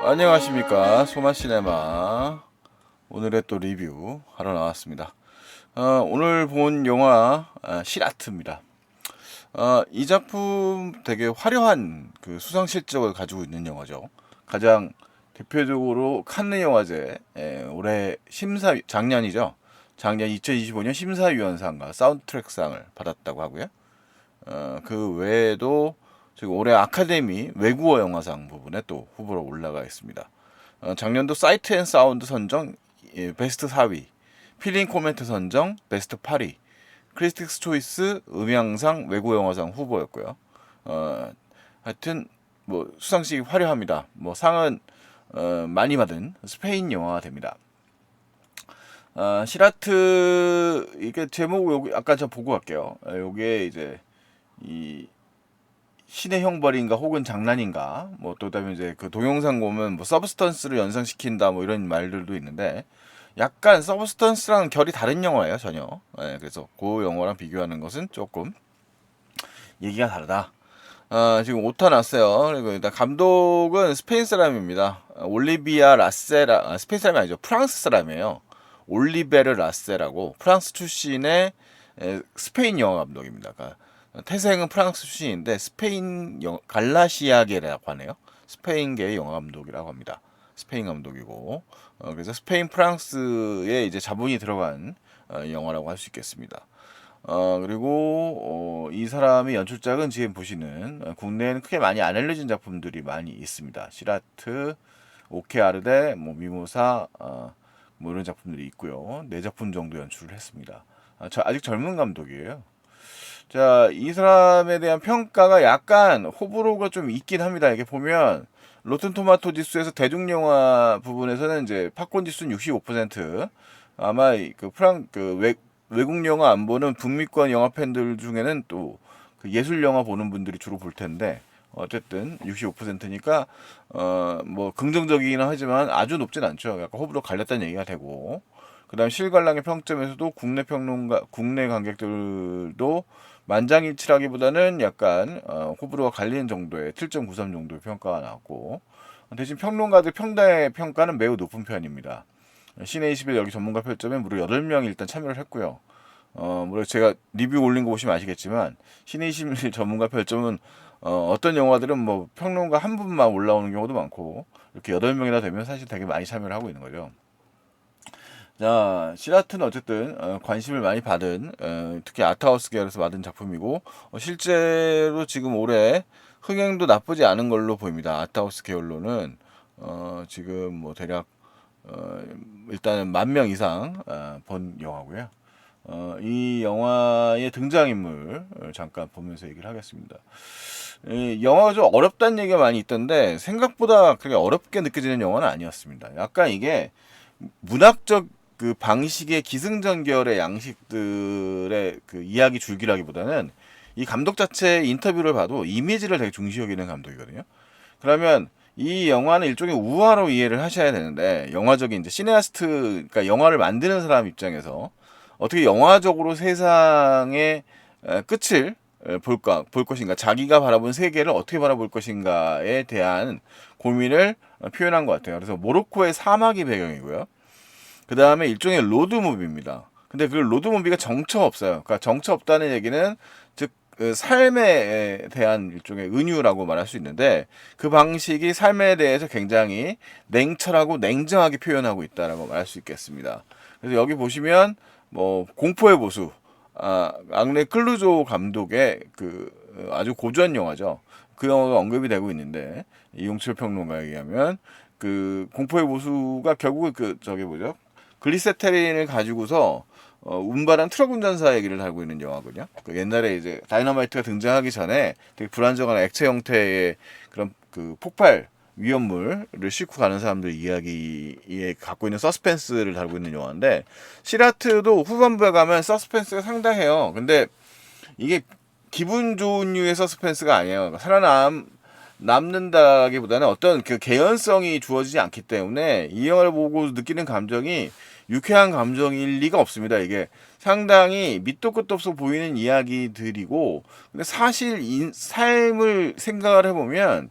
안녕하십니까, 소마시네마. 오늘의 또 리뷰 하러 나왔습니다. 오늘 본 영화 시라트입니다. 이 작품 되게 화려한 그 수상 실적을 가지고 있는 영화죠. 가장 대표적으로 칸느 영화제 올해 작년이죠. 작년 2025년 심사위원상과 사운드트랙상을 받았다고 하고요. 그 외에도 지금 올해 아카데미 외국어 영화상 부분에 또 후보로 올라가 있습니다. 작년도 사이트 앤 사운드 선정 베스트 4위, 필링 코멘트 선정 베스트 8위, 크리틱스 초이스 음향상 외국어 영화상 후보였고요. 하여튼 뭐 수상식이 화려합니다. 뭐 상은 많이 받은 스페인 영화가 됩니다. 시라트 이게 제목 여기 아까 저 보고 갈게요. 요게 이제 이 신의 형벌인가 혹은 장난인가 뭐 또 그다음에 이제 그 동영상 보면 뭐 서브스턴스를 연상시킨다 뭐 이런 말들도 있는데 약간 서브스턴스랑 결이 다른 영화예요 전혀. 그래서 그 영화랑 비교하는 것은 조금 얘기가 다르다. 지금 오타 났어요. 그리고 일단 감독은 스페인 사람입니다. 올리비아 라세라, 스페인 사람이 아니죠. 프랑스 사람이에요. 올리베르 라세라고 프랑스 출신의 스페인 영화 감독입니다. 그러니까 태생은 프랑스 출신인데 스페인 갈라시아계라고 하네요. 스페인계 영화 감독이라고 합니다. 스페인 감독이고 그래서 스페인 프랑스에 이제 자본이 들어간 영화라고 할 수 있겠습니다. 그리고 이 사람의 연출작은 지금 보시는 국내에는 크게 많이 안 알려진 작품들이 많이 있습니다. 시라트, 오케아르데, 뭐 미모사, 뭐 이런 작품들이 있고요. 네 작품 정도 연출을 했습니다. 아직 젊은 감독이에요. 자, 이 사람에 대한 평가가 약간 호불호가 좀 있긴 합니다. 이게 보면 로튼 토마토 지수에서 대중영화 부분에서는 이제 팝콘 지수는 65%, 아마 외국 영화 안 보는 북미권 영화 팬들 중에는 또 그 예술 영화 보는 분들이 주로 볼 텐데 어쨌든 65%니까 뭐 긍정적이긴 하지만 아주 높진 않죠. 약간 호불호 갈렸다는 얘기가 되고, 그다음 실관람의 평점에서도 국내 관객들도 만장일치라기보다는 약간 호불호가 갈리는 정도의 7.93 정도의 평가가 나왔고, 대신 평론가들 평가는 매우 높은 편입니다. 시네 21 여기 전문가 별점에 무려 8명이 일단 참여를 했고요. 물론 제가 리뷰 올린 거 보시면 아시겠지만 시네 21 전문가 별점은 어떤 영화들은 뭐 평론가 한 분만 올라오는 경우도 많고, 이렇게 8명이나 되면 사실 되게 많이 참여를 하고 있는 거죠. 자, 시라트는 어쨌든 관심을 많이 받은 특히 아트하우스 계열에서 받은 작품이고, 실제로 지금 올해 흥행도 나쁘지 않은 걸로 보입니다. 아트하우스 계열로는 지금 뭐 대략 일단은 10,000명 이상 본 영화고요. 이 영화의 등장인물 잠깐 보면서 얘기를 하겠습니다. 이 영화가 좀 어렵다는 얘기가 많이 있던데 생각보다 그렇게 어렵게 느껴지는 영화는 아니었습니다. 약간 이게 문학적 그 방식의 기승전결의 양식들의 그 이야기 줄기라기보다는 이 감독 자체의 인터뷰를 봐도 이미지를 되게 중시 여기는 감독이거든요. 그러면 이 영화는 일종의 우화로 이해를 하셔야 되는데, 영화적인 이제 시네아스트, 그러니까 영화를 만드는 사람 입장에서 어떻게 영화적으로 세상의 끝을 볼 것인가, 자기가 바라본 세계를 어떻게 바라볼 것인가에 대한 고민을 표현한 것 같아요. 그래서 모로코의 사막이 배경이고요. 그 다음에 일종의 로드무비입니다. 근데 그 로드무비가 정처 없어요. 그러니까 정처 없다는 얘기는 즉 그 삶에 대한 일종의 은유라고 말할 수 있는데, 그 방식이 삶에 대해서 굉장히 냉철하고 냉정하게 표현하고 있다라고 말할 수 있겠습니다. 그래서 여기 보시면 뭐 공포의 보수, 앙레 클루조 감독의 그 아주 고전 영화죠. 그 영화가 언급이 되고 있는데, 이용철 평론가에 의하면 그 공포의 보수가 결국 그 저기 뭐죠? 글리세테린을 가지고서 운반한 트럭 운전사 얘기를 달고 있는 영화거든요. 그 옛날에 이제 다이너마이트가 등장하기 전에 되게 불안정한 액체 형태의 그런 그 폭발 위험물을 싣고 가는 사람들 이야기에 갖고 있는 서스펜스를 달고 있는 영화인데, 시라트도 후반부에 가면 서스펜스가 상당해요. 근데 이게 기분 좋은 류의 서스펜스가 아니에요. 그러니까 남는다기보다는 어떤 그 개연성이 주어지지 않기 때문에 이 영화를 보고 느끼는 감정이 유쾌한 감정일 리가 없습니다. 이게 상당히 밑도 끝도 없어 보이는 이야기들이고, 근데 사실 삶을 생각을 해보면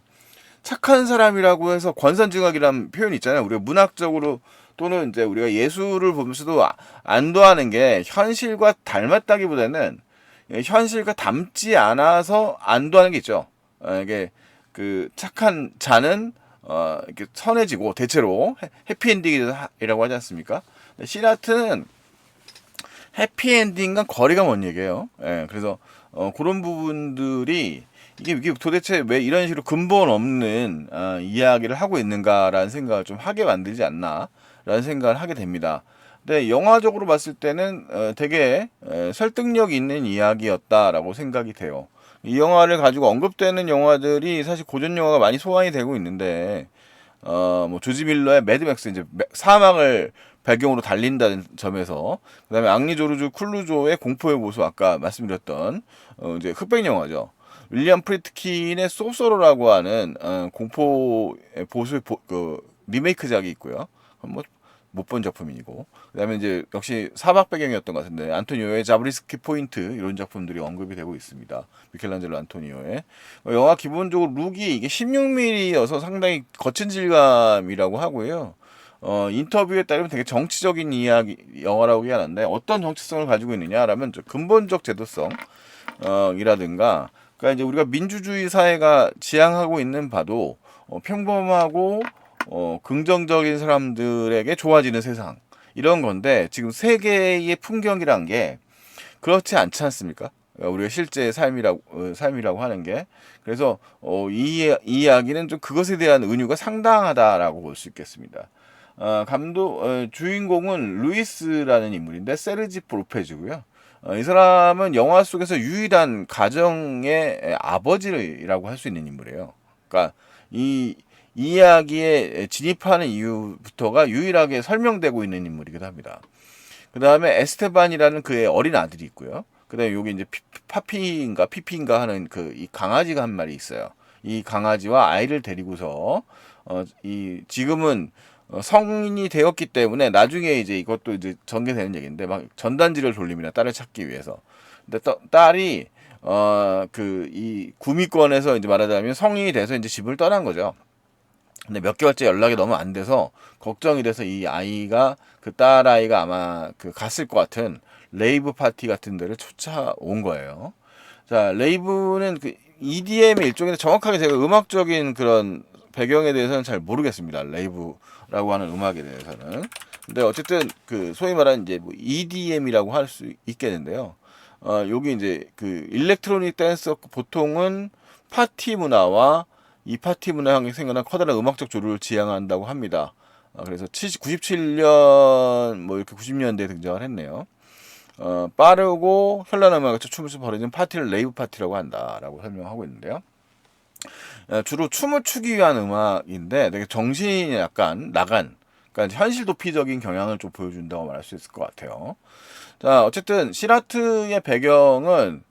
착한 사람이라고 해서 권선징악이라는 표현이 있잖아요. 우리가 문학적으로 또는 이제 우리가 예술을 보면서도 안도하는 게 현실과 닮았다기보다는 현실과 닮지 않아서 안도하는 게 있죠. 이게 그 착한 자는 이렇게 선해지고 대체로 해피엔딩이라고 하지 않습니까? 시라트는 해피엔딩과 거리가 먼 얘기예요. 예, 그래서 그런 부분들이 이게 도대체 왜 이런 식으로 근본 없는 이야기를 하고 있는가라는 생각을 좀 하게 만들지 않나라는 생각을 하게 됩니다. 근데 영화적으로 봤을 때는 되게 설득력 있는 이야기였다라고 생각이 돼요. 이 영화를 가지고 언급되는 영화들이 사실 고전 영화가 많이 소환이 되고 있는데 뭐 조지 밀러의 매드맥스 이제 사막을 배경으로 달린다는 점에서, 그다음에 앙리 조르주 클루조의 공포의 모습, 아까 말씀드렸던 이제 흑백 영화죠. 윌리엄 프리트킨의 소서로라고 하는 공포 보수의 그 리메이크작이 있고요. 뭐 못 본 작품이고, 그다음에 이제 역시 사막 배경이었던 것 같은데 안토니오의 자브리스키 포인트 이런 작품들이 언급이 되고 있습니다. 미켈란젤로 안토니오의 영화 기본적으로 룩이 이게 16mm여서 상당히 거친 질감이라고 하고요. 인터뷰에 따르면 되게 정치적인 이야기 영화라고 하는데 어떤 정치성을 가지고 있느냐라면 근본적 제도성 이라든가, 그러니까 이제 우리가 민주주의 사회가 지향하고 있는 바도 평범하고 긍정적인 사람들에게 좋아지는 세상 이런 건데, 지금 세계의 풍경이란 게 그렇지 않지 않습니까? 우리가 실제 삶이라고 하는 게, 그래서 이 이야기는 좀 그것에 대한 은유가 상당하다라고 볼 수 있겠습니다. 주인공은 루이스라는 인물인데 세르지 프로페즈고요. 이 사람은 영화 속에서 유일한 가정의 아버지라고 할 수 있는 인물이에요. 그러니까 이 이야기에 진입하는 이유부터가 유일하게 설명되고 있는 인물이기도 합니다. 그 다음에 에스테반이라는 그의 어린 아들이 있고요. 그 다음에 여기 이제 피피인가 하는 그 이 강아지가 한 마리 있어요. 이 강아지와 아이를 데리고서 이 지금은 성인이 되었기 때문에 나중에 이제 이것도 이제 전개되는 얘기인데 막 전단지를 돌립니다. 딸을 찾기 위해서. 근데 딸이 그 이 구미권에서 이제 말하자면 성인이 돼서 이제 집을 떠난 거죠. 근데 몇 개월째 연락이 너무 안 돼서 걱정이 돼서 이 아이가 그 딸아이가 아마 그 갔을 것 같은 레이브 파티 같은 데를 쫓아온 거예요. 자, 레이브는 그 EDM의 일종인데 정확하게 제가 음악적인 그런 배경에 대해서는 잘 모르겠습니다. 레이브라고 하는 음악에 대해서는. 근데 어쨌든 그 소위 말하는 이제 뭐 EDM이라고 할 수 있겠는데요. 여기 이제 그 일렉트로닉 댄스 보통은 파티 문화와 이 파티 문화 향해 생겨난 커다란 음악적 조류를 지향한다고 합니다. 그래서 97년 뭐 이렇게 90년대에 등장을 했네요. 빠르고 현란한 음악을 춤을 벌이는 파티를 레이브 파티라고 한다라고 설명하고 있는데요. 주로 춤을 추기 위한 음악인데 되게 정신이 약간 나간, 그러니까 현실 도피적인 경향을 좀 보여준다고 말할 수 있을 것 같아요. 자, 어쨌든 시라트의 배경은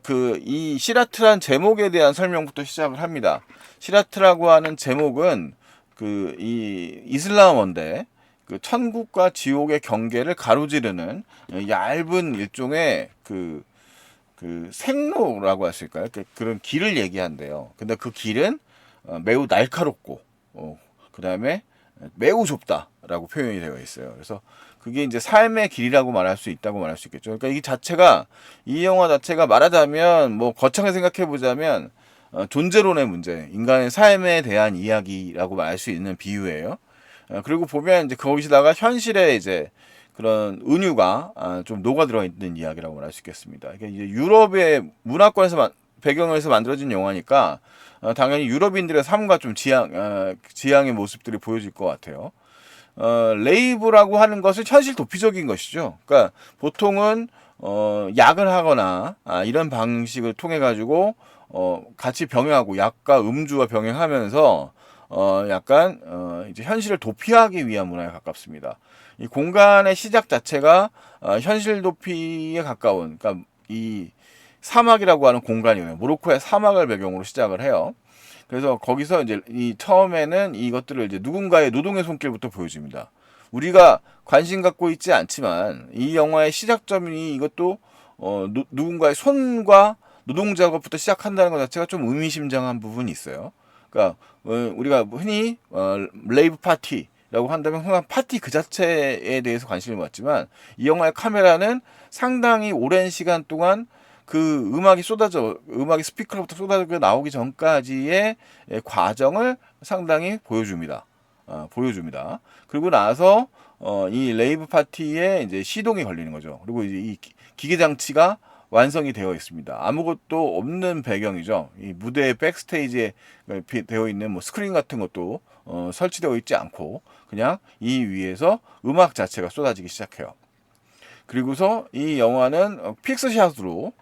그 이 시라트란 제목에 대한 설명부터 시작을 합니다. 시라트라고 하는 제목은 그 이 이슬람어인데 그 천국과 지옥의 경계를 가로지르는 얇은 일종의 그 생로라고 하실까요? 그런 길을 얘기한대요. 근데 그 길은 매우 날카롭고 그 다음에 매우 좁다라고 표현이 되어 있어요. 그래서 그게 이제 삶의 길이라고 말할 수 있다고 말할 수 있겠죠. 그러니까 이 영화 자체가 말하자면 뭐 거창하게 생각해 보자면 존재론의 문제, 인간의 삶에 대한 이야기라고 말할 수 있는 비유예요. 그리고 보면 이제 거기다가 현실에 이제 그런 은유가 좀 녹아 들어 있는 이야기라고 말할 수 있겠습니다. 이게 이제 유럽의 문화권에서 배경에서 만들어진 영화니까 당연히 유럽인들의 삶과 좀 지향의 모습들이 보여질 것 같아요. 레이브라고 하는 것은 현실 도피적인 것이죠. 그러니까 보통은 약을 하거나 이런 방식을 통해 가지고 같이 병행하고 약과 음주와 병행하면서 약간 이제 현실을 도피하기 위한 문화에 가깝습니다. 이 공간의 시작 자체가 현실 도피에 가까운, 그러니까 이 사막이라고 하는 공간이에요. 모로코의 사막을 배경으로 시작을 해요. 그래서 거기서 이제 이 처음에는 이것들을 이제 누군가의 노동의 손길부터 보여줍니다. 우리가 관심 갖고 있지 않지만 이 영화의 시작점이 이것도 누군가의 손과 노동 작업부터 시작한다는 것 자체가 좀 의미심장한 부분이 있어요. 그러니까 우리가 흔히 레이브 파티라고 한다면 그냥 파티 그 자체에 대해서 관심을 갖지만 이 영화의 카메라는 상당히 오랜 시간 동안 그 음악이 스피커로부터 쏟아져 나오기 전까지의 과정을 상당히 보여줍니다. 보여줍니다. 그리고 나서 이 레이브 파티에 이제 시동이 걸리는 거죠. 그리고 이제 이 기계 장치가 완성이 되어 있습니다. 아무것도 없는 배경이죠. 이 무대의 백스테이지에 되어 있는 뭐 스크린 같은 것도 설치되어 있지 않고 그냥 이 위에서 음악 자체가 쏟아지기 시작해요. 그리고서 이 영화는 픽스샷으로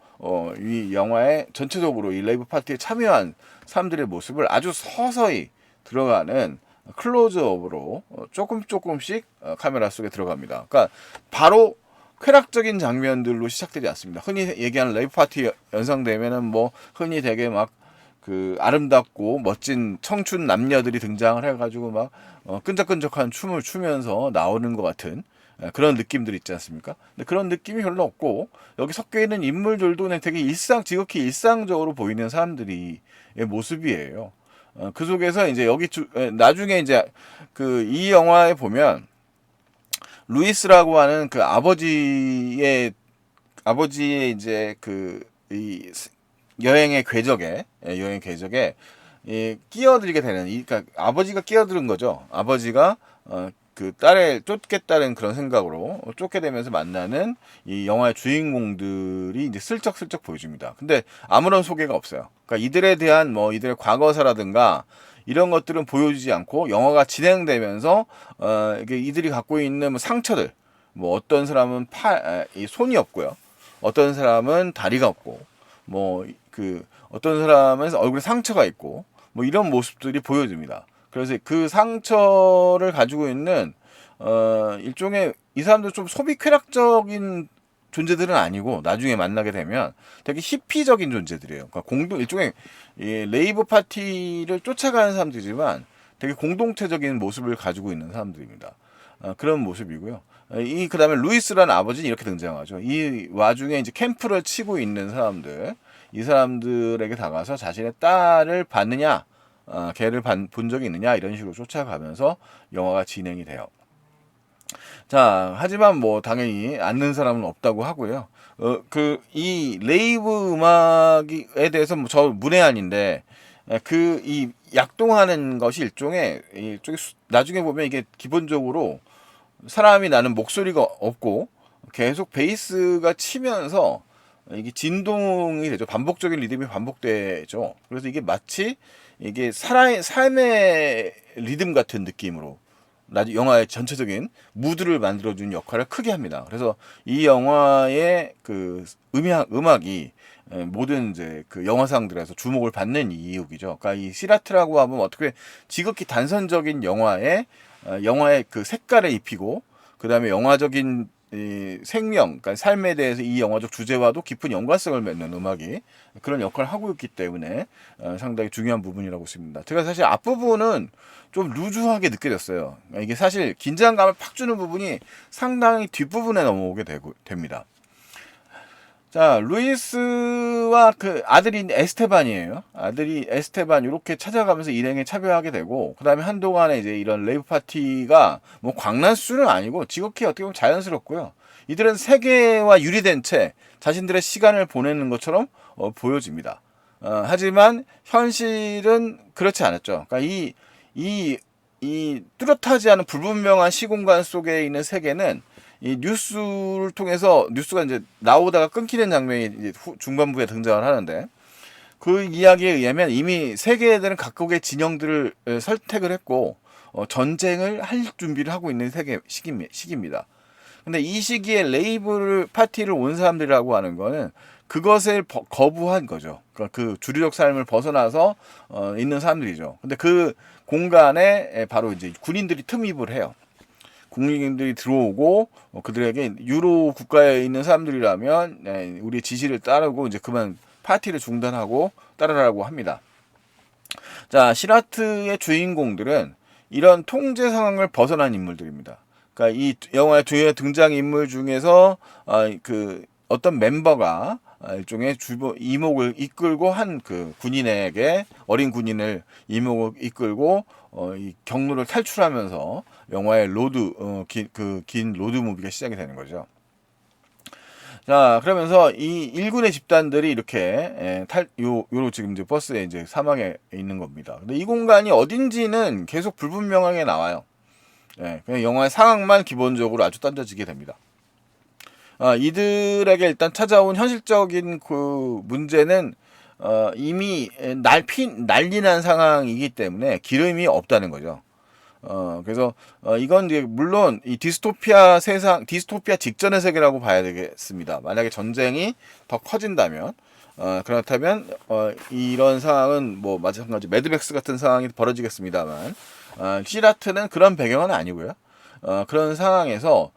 이 영화의 전체적으로 이 레이브 파티에 참여한 사람들의 모습을 아주 서서히 들어가는 클로즈업으로 조금씩 카메라 속에 들어갑니다. 그러니까 바로 쾌락적인 장면들로 시작되지 않습니다. 흔히 얘기하는 레이브 파티 연상되면은 뭐 흔히 되게 막 그 아름답고 멋진 청춘 남녀들이 등장을 해가지고 막 끈적끈적한 춤을 추면서 나오는 것 같은 그런 느낌들이 있지 않습니까? 근데 그런 느낌이 별로 없고 여기 섞여 있는 인물들도 되게 지극히 일상적으로 보이는 사람들이 모습이에요. 그 속에서 이제 나중에 이제 그 이 영화에 보면 루이스라고 하는 그 아버지의 이제 그 이 여행 궤적에 끼어들게 되는 그러니까 아버지가 끼어드는 거죠. 아버지가 그 딸을 쫓겠다는 그런 생각으로 쫓게 되면서 만나는 이 영화의 주인공들이 이제 슬쩍슬쩍 보여줍니다. 근데 아무런 소개가 없어요. 그러니까 이들에 대한 뭐 이들의 과거사라든가 이런 것들은 보여주지 않고 영화가 진행되면서 이게 이들이 갖고 있는 뭐 상처들, 뭐 어떤 사람은 이 손이 없고요, 어떤 사람은 다리가 없고, 뭐 그 어떤 사람은 얼굴에 상처가 있고, 뭐 이런 모습들이 보여집니다. 그래서 그 상처를 가지고 있는 일종의 이 사람들 좀 소비 쾌락적인 존재들은 아니고 나중에 만나게 되면 되게 히피적인 존재들이에요. 그러니까 일종의 이 레이브 파티를 쫓아가는 사람들이지만 되게 공동체적인 모습을 가지고 있는 사람들입니다. 그런 모습이고요. 그다음에 루이스라는 아버지는 이렇게 등장하죠. 이 와중에 이제 캠프를 치고 있는 사람들, 이 사람들에게 다가서 자신의 딸을 봤느냐, 걔를 본 적이 있느냐 이런 식으로 쫓아가면서 영화가 진행이 돼요. 자, 하지만 뭐 당연히 아는 사람은 없다고 하고요. 이 레이브 음악에 대해서 뭐 저 문외한인데 이 약동하는 것이 일종의 나중에 보면 이게 기본적으로 사람이 나는 목소리가 없고 계속 베이스가 치면서 이게 진동이 되죠. 반복적인 리듬이 반복되죠. 그래서 이게 마치 이게 삶의 리듬 같은 느낌으로 영화의 전체적인 무드를 만들어주는 역할을 크게 합니다. 그래서 이 영화의 그 음악이 모든 이제 그 영화상들에서 주목을 받는 이유이죠. 그러니까 이 시라트라고 하면 어떻게 지극히 단선적인 영화의 그 색깔을 입히고 그 다음에 영화적인 이 생명, 그러니까 삶에 대해서 이 영화적 주제와도 깊은 연관성을 맺는 음악이 그런 역할을 하고 있기 때문에 상당히 중요한 부분이라고 봅니다. 제가 사실 앞부분은 좀 루즈하게 느껴졌어요. 이게 사실 긴장감을 팍 주는 부분이 상당히 뒷부분에 넘어오게 됩니다. 자, 루이스와 그 아들인 에스테반이에요. 아들이 에스테반 이렇게 찾아가면서 일행에 참여하게 되고, 그 다음에 한동안에 이제 이런 레이브 파티가 뭐 광란수는 아니고 지극히 어떻게 보면 자연스럽고요. 이들은 세계와 유리된 채 자신들의 시간을 보내는 것처럼 보여집니다. 하지만 현실은 그렇지 않았죠. 그러니까 이 뚜렷하지 않은 불분명한 시공간 속에 있는 세계는 이 뉴스를 통해서 뉴스가 이제 나오다가 끊기는 장면이 이제 중반부에 등장을 하는데 그 이야기에 의하면 이미 세계들은 각국의 진영들을 선택을 했고 전쟁을 할 준비를 하고 있는 시기입니다. 근데 이 시기에 레이브 파티를 온 사람들이라고 하는 거는 그것을 거부한 거죠. 그러니까 그 주류적 삶을 벗어나서 있는 사람들이죠. 근데 그 공간에 바로 이제 군인들이 틈입을 해요. 국민들이 들어오고 그들에게 유로 국가에 있는 사람들이라면 우리의 지시를 따르고 이제 그만 파티를 중단하고 따르라고 합니다. 자, 시라트의 주인공들은 이런 통제 상황을 벗어난 인물들입니다. 그러니까 이 영화의 주요 등장 인물 중에서 그 어떤 멤버가 일종의 이목을 이끌고 한 그 군인에게 어린 군인을 이목을 이끌고 이 경로를 탈출하면서 영화의 긴 로드 무비가 시작이 되는 거죠. 자, 그러면서 이 일군의 집단들이 이렇게 요로 지금 이제 버스에 이제 사막에 있는 겁니다. 근데 이 공간이 어딘지는 계속 불분명하게 나와요. 예, 그냥 영화의 상황만 기본적으로 아주 던져지게 됩니다. 이들에게 일단 찾아온 현실적인 그 문제는 이미 난리난 상황이기 때문에 기름이 없다는 거죠. 그래서 이건 이제 물론 이 디스토피아 세상, 디스토피아 직전의 세계라고 봐야 되겠습니다. 만약에 전쟁이 더 커진다면, 그렇다면 이런 상황은 뭐 마찬가지 매드맥스 같은 상황이 벌어지겠습니다만, 시라트는 그런 배경은 아니고요. 그런 상황에서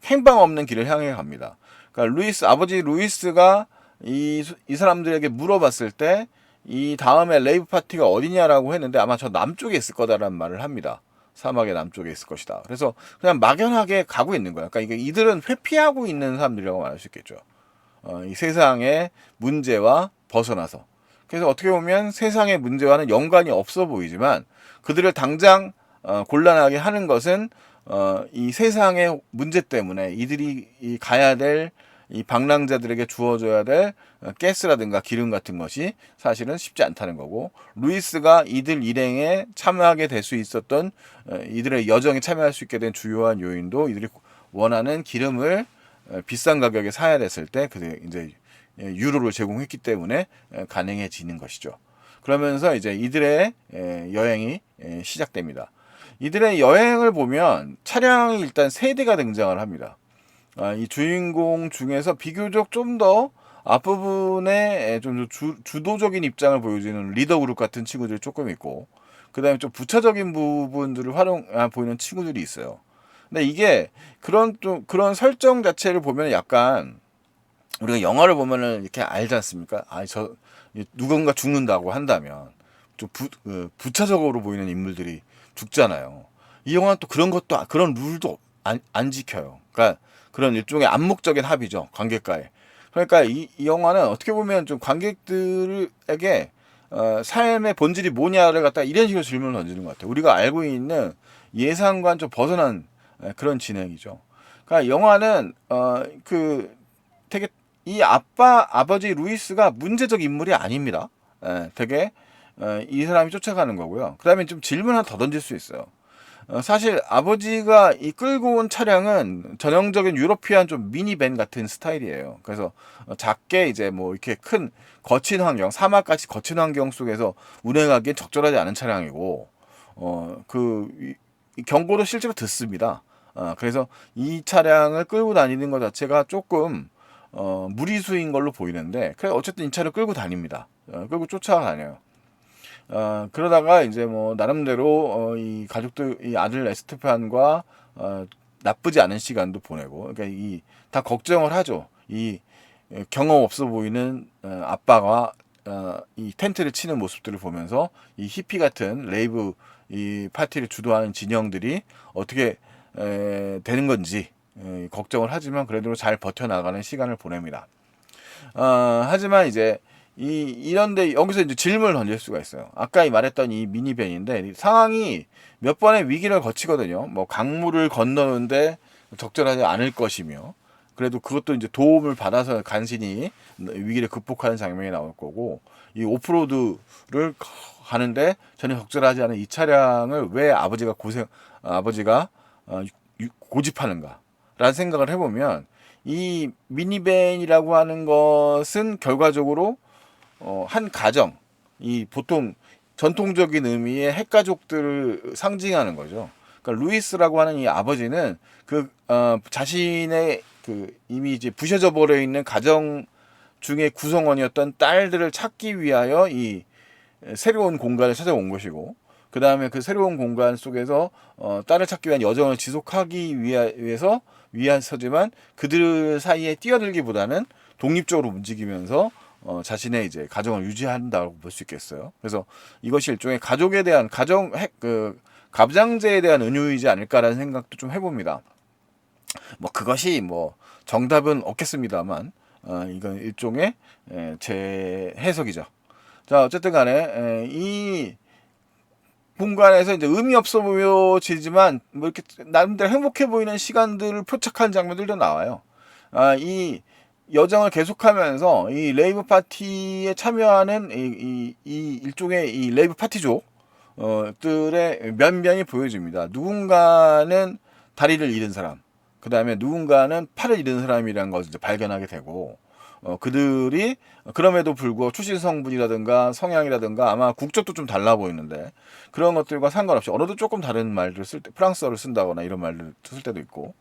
행방 없는 길을 향해 갑니다. 그러니까 아버지 루이스가 이 사람들에게 물어봤을 때 이 다음에 레이브 파티가 어디냐라고 했는데 아마 저 남쪽에 있을 거다라는 말을 합니다. 사막의 남쪽에 있을 것이다. 그래서 그냥 막연하게 가고 있는 거야. 그러니까 이들은 회피하고 있는 사람들이라고 말할 수 있겠죠. 이 세상의 문제와 벗어나서. 그래서 어떻게 보면 세상의 문제와는 연관이 없어 보이지만 그들을 당장 곤란하게 하는 것은 이 세상의 문제 때문에 이들이 가야 될 이 방랑자들에게 주어져야 될 가스라든가 기름 같은 것이 사실은 쉽지 않다는 거고, 루이스가 이들 일행에 참여하게 될 수 있었던 이들의 여정에 참여할 수 있게 된 주요한 요인도 이들이 원하는 기름을 비싼 가격에 사야 됐을 때 그 이제 유로를 제공했기 때문에 가능해지는 것이죠. 그러면서 이제 이들의 여행이 시작됩니다. 이들의 여행을 보면 차량이 일단 세 대가 등장을 합니다. 이 주인공 중에서 비교적 좀 더 앞부분에 좀 주도적인 입장을 보여주는 리더 그룹 같은 친구들이 조금 있고, 그 다음에 좀 부차적인 부분들을 보이는 친구들이 있어요. 근데 이게 그런 설정 자체를 보면 약간 우리가 영화를 보면은 이렇게 알지 않습니까? 누군가 죽는다고 한다면 좀 부차적으로 보이는 인물들이 죽잖아요. 이 영화는 또 그런 룰도 안 지켜요. 그러니까 그런 일종의 암묵적인 합의죠, 관객과의. 그러니까 이 영화는 어떻게 보면 좀 관객들에게 삶의 본질이 뭐냐를 갖다 이런 식으로 질문을 던지는 것 같아요. 우리가 알고 있는 예상과는 좀 벗어난 그런 진행이죠. 그러니까 영화는 되게 이 아버지 루이스가 문제적 인물이 아닙니다. 되게 이 사람이 쫓아가는 거고요. 그 다음에 좀 질문 하나 더 던질 수 있어요. 사실 아버지가 이 끌고 온 차량은 전형적인 유러피안 좀 미니밴 같은 스타일이에요. 그래서 작게 이제 뭐 이렇게 큰 거친 환경, 사막같이 거친 환경 속에서 운행하기엔 적절하지 않은 차량이고, 이 경고도 실제로 듣습니다. 그래서 이 차량을 끌고 다니는 것 자체가 조금 무리수인 걸로 보이는데, 그래 어쨌든 이 차를 끌고 다닙니다. 끌고 쫓아다녀요. 그러다가 이제 뭐 나름대로 이 가족들, 이 아들 에스테판과 나쁘지 않은 시간도 보내고, 그러니까 다 걱정을 하죠. 이 경험 없어 보이는 아빠가 이 텐트를 치는 모습들을 보면서 이 히피 같은 레이브 이 파티를 주도하는 진영들이 어떻게 되는 건지 걱정을 하지만 그래도 잘 버텨나가는 시간을 보냅니다. 하지만 이제 이런데 여기서 이제 질문을 던질 수가 있어요. 아까 말했던 이 미니밴인데 상황이 몇 번의 위기를 거치거든요. 뭐 강물을 건너는데 적절하지 않을 것이며, 그래도 그것도 이제 도움을 받아서 간신히 위기를 극복하는 장면이 나올 거고, 이 오프로드를 가는데 전혀 적절하지 않은 이 차량을 왜 아버지가 고집하는가라는 생각을 해보면, 이 미니밴이라고 하는 것은 결과적으로 한 가정, 이 보통 전통적인 의미의 핵가족들을 상징하는 거죠. 그러니까 루이스라고 하는 이 아버지는 자신의 이미 이제 부셔져 버려 있는 가정 중의 구성원이었던 딸들을 찾기 위하여 이 새로운 공간을 찾아온 것이고, 그 다음에 그 새로운 공간 속에서 딸을 찾기 위한 여정을 지속하기 위해서지만 그들 사이에 뛰어들기보다는 독립적으로 움직이면서 자신의 이제 가정을 유지한다고 볼 수 있겠어요. 그래서 이것이 일종의 가족에 대한 가부장제에 대한 은유이지 않을까라는 생각도 좀 해봅니다. 뭐 그것이 뭐 정답은 없겠습니다만 이건 일종의 제 해석이죠. 자 어쨌든 간에 이 공간에서 이제 의미 없어 보여지지만 뭐 이렇게 나름대로 행복해 보이는 시간들을 표착한 장면들도 나와요. 이 여정을 계속하면서 이 레이브 파티에 참여하는 이 일종의 이 레이브 파티족 들의 면면이 보여집니다. 누군가는 다리를 잃은 사람, 그 다음에 누군가는 팔을 잃은 사람이라는 것을 이제 발견하게 되고, 그들이 그럼에도 불구하고 출신 성분이라든가 성향이라든가 아마 국적도 좀 달라 보이는데 그런 것들과 상관없이 언어도 조금 다른 말을 쓸 때 프랑스어를 쓴다거나 이런 말을 쓸 때도 있고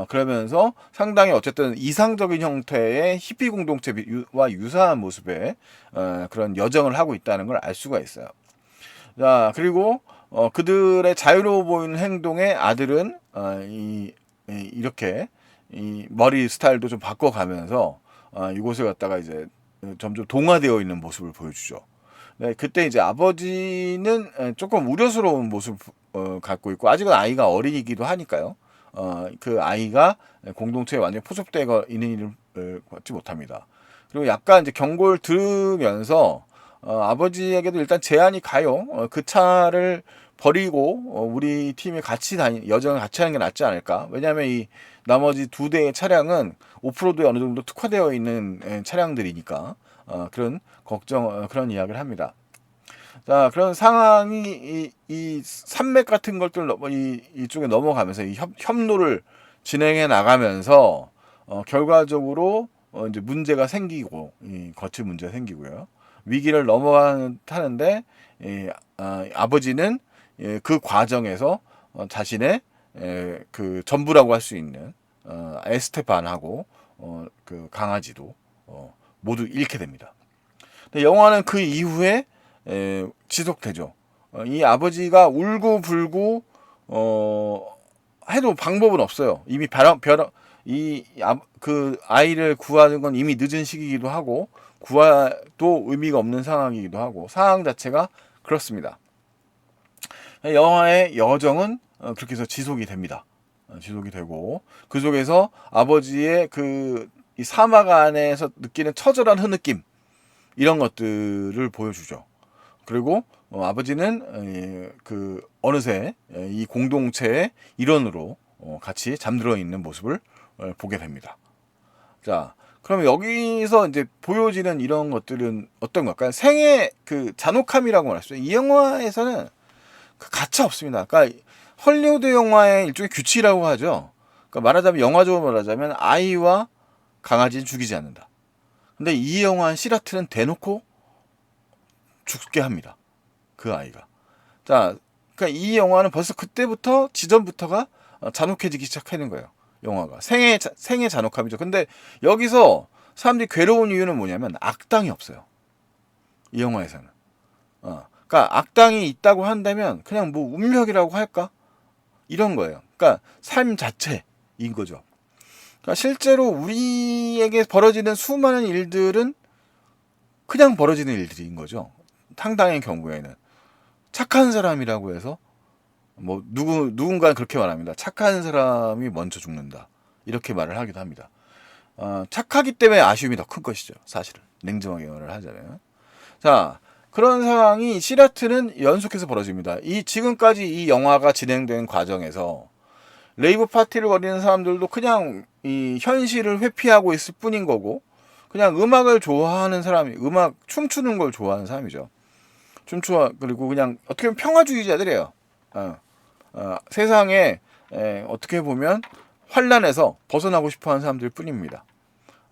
그러면서 상당히 어쨌든 이상적인 형태의 히피 공동체와 유사한 모습의 그런 여정을 하고 있다는 걸 알 수가 있어요. 자 그리고 그들의 자유로워 보이는 행동에 아들은 이렇게 이 머리 스타일도 좀 바꿔가면서 이곳을 갖다가 이제 점점 동화되어 있는 모습을 보여주죠. 네, 그때 이제 아버지는 조금 우려스러운 모습 갖고 있고 아직은 아이가 어리기도 하니까요. 그 아이가 공동체에 완전히 포섭되어 있는 일을 받지 못합니다. 그리고 약간 이제 경고를 들으면서 아버지에게도 일단 제안이 가요. 그 차를 버리고 우리 팀이 같이 여정을 같이 하는 게 낫지 않을까? 왜냐하면 이 나머지 두 대의 차량은 오프로드에 어느 정도 특화되어 있는 차량들이니까 그런 그런 이야기를 합니다. 자, 그런 상황이 이 산맥 같은 것들 이쪽에 넘어가면서 이 협로를 진행해 나가면서 결과적으로 이제 문제가 생기고 거칠 문제가 생기고요. 위기를 넘어가는데 아버지는 그 과정에서 자신의 그 전부라고 할 수 있는 에스테판하고 그 강아지도 모두 잃게 됩니다. 근데 영화는 그 이후에 지속되죠. 이 아버지가 울고불고 해도 방법은 없어요. 이미 그 아이를 구하는 건 이미 늦은 시기이기도 하고 구해도 의미가 없는 상황이기도 하고 상황 자체가 그렇습니다. 영화의 여정은 그렇게 해서 지속이 됩니다. 지속이 되고 그 속에서 아버지의 이 사막 안에서 느끼는 처절한 흐느낌 이런 것들을 보여주죠. 그리고 아버지는 어느새 이 공동체의 일원으로 같이 잠들어 있는 모습을 보게 됩니다. 자, 그럼 여기서 이제 보여지는 이런 것들은 어떤 걸까요? 생의 그 잔혹함이라고 말했어요. 이 영화에서는 가차 없습니다. 그러니까 헐리우드 영화의 일종의 규칙이라고 하죠. 그러니까 말하자면 영화적으로 말하자면 아이와 강아지는 죽이지 않는다. 근데 이 영화 시라트는 대놓고 죽게 합니다. 그 아이가. 자, 그러니까 이 영화는 벌써 그때부터 지점부터가 잔혹해지기 시작하는 거예요. 영화가 생의 잔혹함이죠. 근데 여기서 사람들이 괴로운 이유는 뭐냐면 악당이 없어요. 이 영화에서는. 그러니까 악당이 있다고 한다면 그냥 뭐 운명이라고 할까? 이런 거예요. 그러니까 삶 자체인 거죠. 그러니까 실제로 우리에게 벌어지는 수많은 일들은 그냥 벌어지는 일들인 거죠. 상당의 경우에는 착한 사람이라고 해서 뭐 누군가는 그렇게 말합니다. 착한 사람이 먼저 죽는다. 이렇게 말을 하기도 합니다. 착하기 때문에 아쉬움이 더 큰 것이죠. 사실은 냉정하게 말을 하자면. 자, 그런 상황이 시라트는 연속해서 벌어집니다. 지금까지 이 영화가 진행된 과정에서 레이브 파티를 벌이는 사람들도 그냥 이 현실을 회피하고 있을 뿐인 거고 그냥 음악을 좋아하는 사람이 춤추는 걸 좋아하는 사람이죠. 그리고 그냥 어떻게 보면 평화주의자들이에요. 세상에 어떻게 보면 환란에서 벗어나고 싶어하는 사람들 뿐입니다.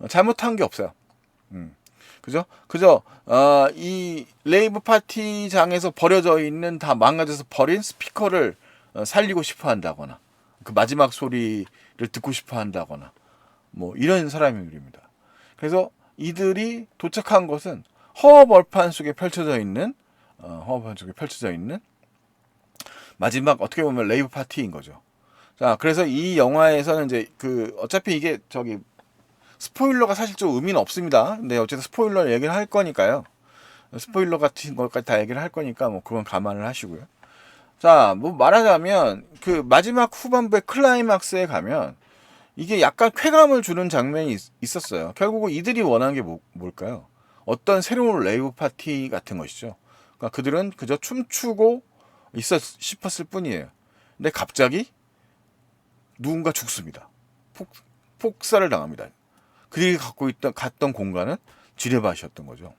잘못한 게 없어요. 그죠? 그저 이 레이브 파티장에서 버려져 있는 다 망가져서 버린 스피커를 살리고 싶어 한다거나 그 마지막 소리를 듣고 싶어 한다거나 뭐 이런 사람들입니다. 그래서 이들이 도착한 것은 허허벌판 속에 펼쳐져 있는 마지막 어떻게 보면 레이브 파티인 거죠. 자, 그래서 이 영화에서는 이제 어차피 이게 스포일러가 사실 좀 의미는 없습니다. 근데 어쨌든 스포일러 얘기를 할 거니까요. 스포일러 같은 것까지 다 얘기를 할 거니까 뭐 그건 감안을 하시고요. 자, 뭐 말하자면 그 마지막 후반부의 클라이막스에 가면 이게 약간 쾌감을 주는 장면이 있었어요. 결국은 이들이 원하는 게 뭘까요? 어떤 새로운 레이브 파티 같은 것이죠. 그러니까 그들은 그저 춤추고 있었 싶었을 뿐이에요. 근데 갑자기 누군가 죽습니다. 폭살을 당합니다. 그들이 갔던 공간은 지뢰밭이었던 거죠.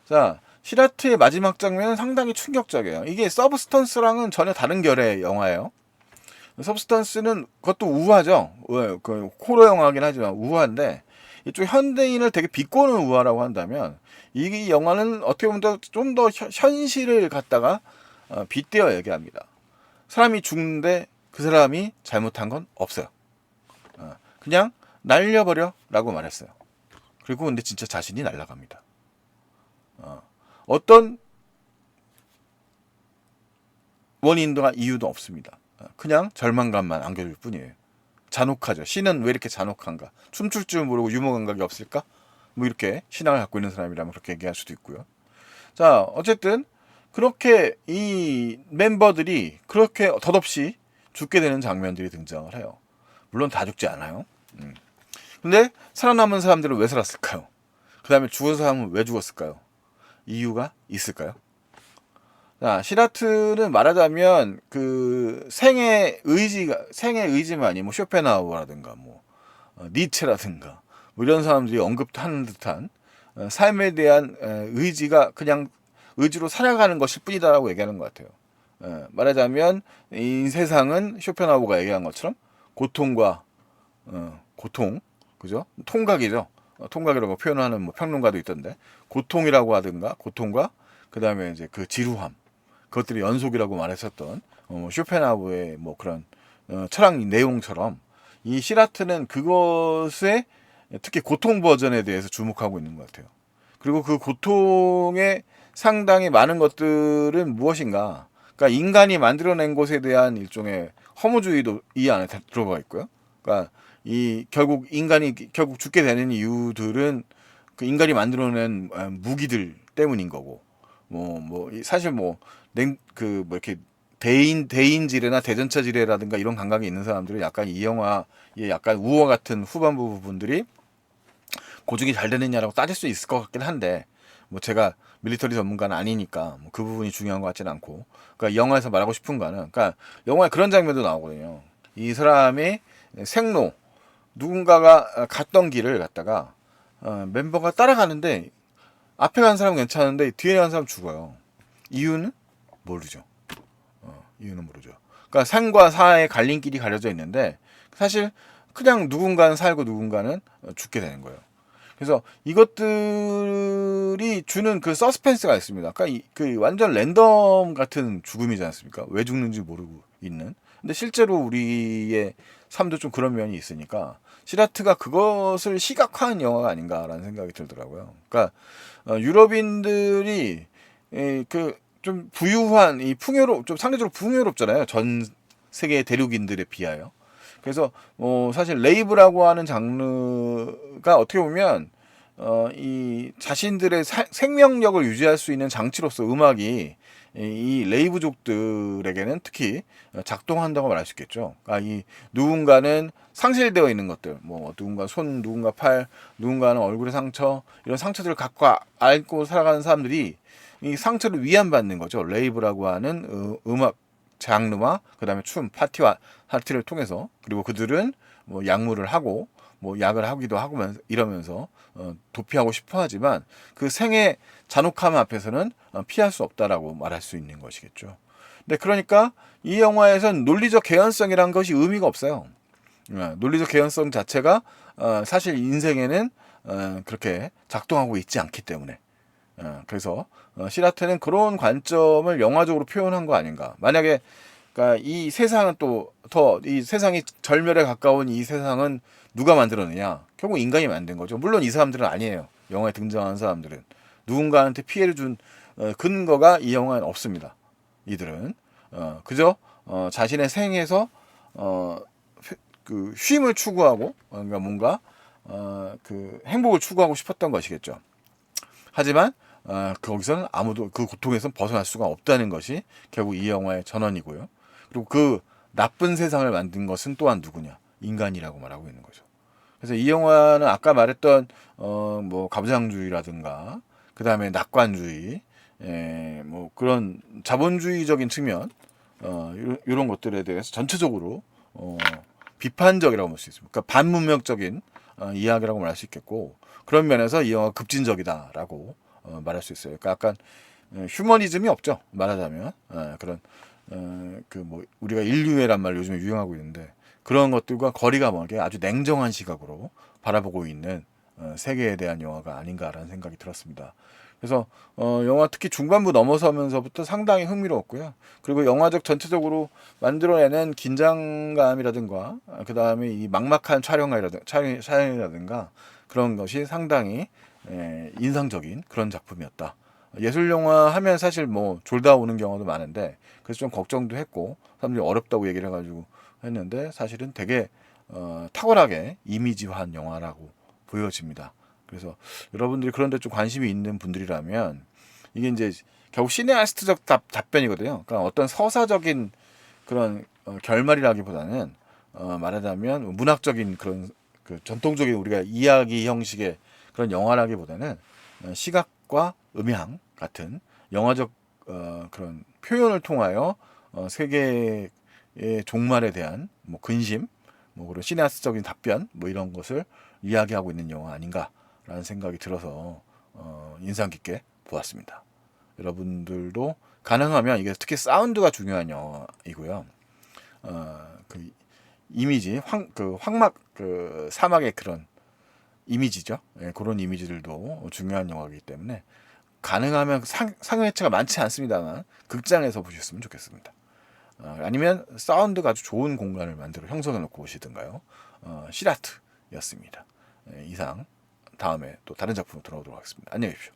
자, 시라트의 마지막 장면은 상당히 충격적이에요. 이게 서브스턴스랑은 전혀 다른 결의 영화예요. 서브스턴스는 그것도 우화죠. 그 호러 영화긴 하지만 우화인데 이쪽 현대인을 되게 비꼬는 우화라고 한다면 이 영화는 어떻게 보면 좀 더 현실을 갖다가 빗대어 얘기합니다. 사람이 죽는데 그 사람이 잘못한 건 없어요. 그냥 날려버려라고 말했어요. 그리고 근데 진짜 자신이 날아갑니다. 어떤 원인과 이유도 없습니다. 그냥 절망감만 안겨줄 뿐이에요. 잔혹하죠. 신은 왜 이렇게 잔혹한가? 춤출 줄 모르고 유머 감각이 없을까? 뭐 이렇게 신앙을 갖고 있는 사람이라면 그렇게 얘기할 수도 있고요. 자, 어쨌든 그렇게 이 멤버들이 그렇게 덧없이 죽게 되는 장면들이 등장을 해요. 물론 다 죽지 않아요. 근데 살아남은 사람들은 왜 살았을까요? 그 다음에 죽은 사람은 왜 죽었을까요? 이유가 있을까요? 자, 시라트는 말하자면 그 생의 의지만이 뭐 쇼펜하우어라든가 뭐 니체라든가 뭐 이런 사람들이 언급하는 듯한 삶에 대한 의지가 그냥 의지로 살아가는 것일 뿐이다라고 얘기하는 것 같아요. 말하자면 이 세상은 쇼펜하우어가 얘기한 것처럼 고통과 고통, 그죠? 통각이죠. 통각이라고 표현하는 뭐 평론가도 있던데 고통이라고 하든가 고통과 그 다음에 이제 그 지루함 그것들이 연속이라고 말했었던 쇼펜하우어의 뭐 그런 철학 내용처럼 이 시라트는 그것에 특히 고통 버전에 대해서 주목하고 있는 것 같아요. 그리고 그 고통의 상당히 많은 것들은 무엇인가? 그러니까 인간이 만들어낸 것에 대한 일종의 허무주의도 이 안에 들어가 있고요. 그러니까 이 결국 인간이 결국 죽게 되는 이유들은 그 인간이 만들어낸 무기들 때문인 거고 사실 그 이렇게 대인 지뢰나 대전차 지뢰라든가 이런 감각이 있는 사람들은 약간 이 영화의 약간 우화 같은 후반부 부분들이 고증이 잘 되느냐라고 따질 수 있을 것 같긴 한데 뭐 제가 밀리터리 전문가는 아니니까 뭐 그 부분이 중요한 것 같지는 않고 그러니까 영화에서 말하고 싶은 거는 그러니까 영화에 그런 장면도 나오거든요. 이 사람의 생로 누군가가 갔던 길을 갔다가 멤버가 따라가는데 앞에 간 사람은 괜찮은데 뒤에 간 사람 죽어요. 이유는 모르죠. 이유는 모르죠. 그러니까 산과 사의 갈림길이 가려져 있는데 사실 그냥 누군가는 살고 누군가는 죽게 되는 거예요. 그래서 이것들이 주는 그 서스펜스가 있습니다. 그러니까 그 완전 랜덤 같은 죽음이지 않습니까? 왜 죽는지 모르고 있는. 근데 실제로 우리의 삶도 좀 그런 면이 있으니까 시라트가 그것을 시각화한 영화가 아닌가라는 생각이 들더라고요. 그러니까 유럽인들이 그 좀 부유한 이 좀 상대적으로 풍요롭잖아요. 전 세계 대륙인들에 비하여. 그래서 사실 레이브라고 하는 장르가 어떻게 보면 이 자신들의 생명력을 유지할 수 있는 장치로서 음악이 이 레이브족들에게는 특히 작동한다고 말할 수 있겠죠. 그러니까 이 누군가는 상실되어 있는 것들, 뭐 누군가 손, 누군가 팔, 누군가는 얼굴의 상처 이런 상처들을 갖고 안고 살아가는 사람들이 이 상처를 위안받는 거죠. 레이브라고 하는 음악 장르와 그다음에 춤, 파티를 통해서 그리고 그들은 뭐 약물을 하고 뭐 약을 하기도 하고 이러면서 도피하고 싶어 하지만 그 생의 잔혹함 앞에서는 피할 수 없다라고 말할 수 있는 것이겠죠. 근데 그러니까 이 영화에서는 논리적 개연성이라는 것이 의미가 없어요. 논리적 개연성 자체가 사실 인생에는 그렇게 작동하고 있지 않기 때문에 그래서 시라트는 그런 관점을 영화적으로 표현한 거 아닌가. 만약에 그러니까 이 세상은 또 더 이 세상이 절멸에 가까운 이 세상은 누가 만들었느냐? 결국 인간이 만든 거죠. 물론 이 사람들은 아니에요. 영화에 등장하는 사람들은 누군가한테 피해를 준 근거가 이 영화엔 없습니다. 이들은 그저 자신의 생에서 그 쉼을 추구하고 그러니까 뭔가 그 행복을 추구하고 싶었던 것이겠죠. 하지만 거기서는 아무도 그 고통에서 벗어날 수가 없다는 것이 결국 이 영화의 전언이고요. 그리고 그 나쁜 세상을 만든 것은 또한 누구냐? 인간이라고 말하고 있는 거죠. 그래서 이 영화는 아까 말했던 뭐 가부장주의라든가 그 다음에 낙관주의, 뭐 그런 자본주의적인 측면, 이런 것들에 대해서 전체적으로 비판적이라고 볼 수 있습니다. 그러니까 반문명적인 이야기라고 말할 수 있겠고 그런 면에서 이 영화가 급진적이다라고 말할 수 있어요. 그러니까 약간 휴머니즘이 없죠. 말하자면 그런 그 뭐 우리가 인류애란 말 요즘에 유행하고 있는데 그런 것들과 거리가 멀게 아주 냉정한 시각으로 바라보고 있는 세계에 대한 영화가 아닌가라는 생각이 들었습니다. 그래서 영화 특히 중반부 넘어서면서부터 상당히 흥미로웠고요. 그리고 영화적 전체적으로 만들어내는 긴장감이라든가 그 다음에 이 막막한 촬영이라든가 그런 것이 상당히 인상적인 그런 작품이었다. 예술 영화 하면 사실 뭐 졸다 오는 경우도 많은데 그래서 좀 걱정도 했고 사람들이 어렵다고 얘기를 해가지고 했는데 사실은 되게 탁월하게 이미지화한 영화라고 보여집니다. 그래서 여러분들이 그런데 좀 관심이 있는 분들이라면 이게 이제 결국 시네아스트적 답변이거든요. 그러니까 어떤 서사적인 그런 결말이라기보다는 말하자면 문학적인 그런 그 전통적인 우리가 이야기 형식의 그런 영화라기보다는 시각과 음향 같은 영화적 그런 표현을 통하여 세계의 종말에 대한 뭐 근심, 뭐 그런 시네아스적인 답변, 뭐 이런 것을 이야기하고 있는 영화 아닌가라는 생각이 들어서 인상 깊게 보았습니다. 여러분들도 가능하면 이게 특히 사운드가 중요한 영화이고요. 그 이미지, 황막, 그 사막의 그런 이미지죠. 예, 그런 이미지들도 중요한 영화이기 때문에 가능하면 상영회차가 많지 않습니다만 극장에서 보셨으면 좋겠습니다. 아니면 사운드가 아주 좋은 공간을 만들어 형성해 놓고 오시든가요. 시라트였습니다. 이상 다음에 또 다른 작품으로 돌아오도록 하겠습니다. 안녕히 계십시오.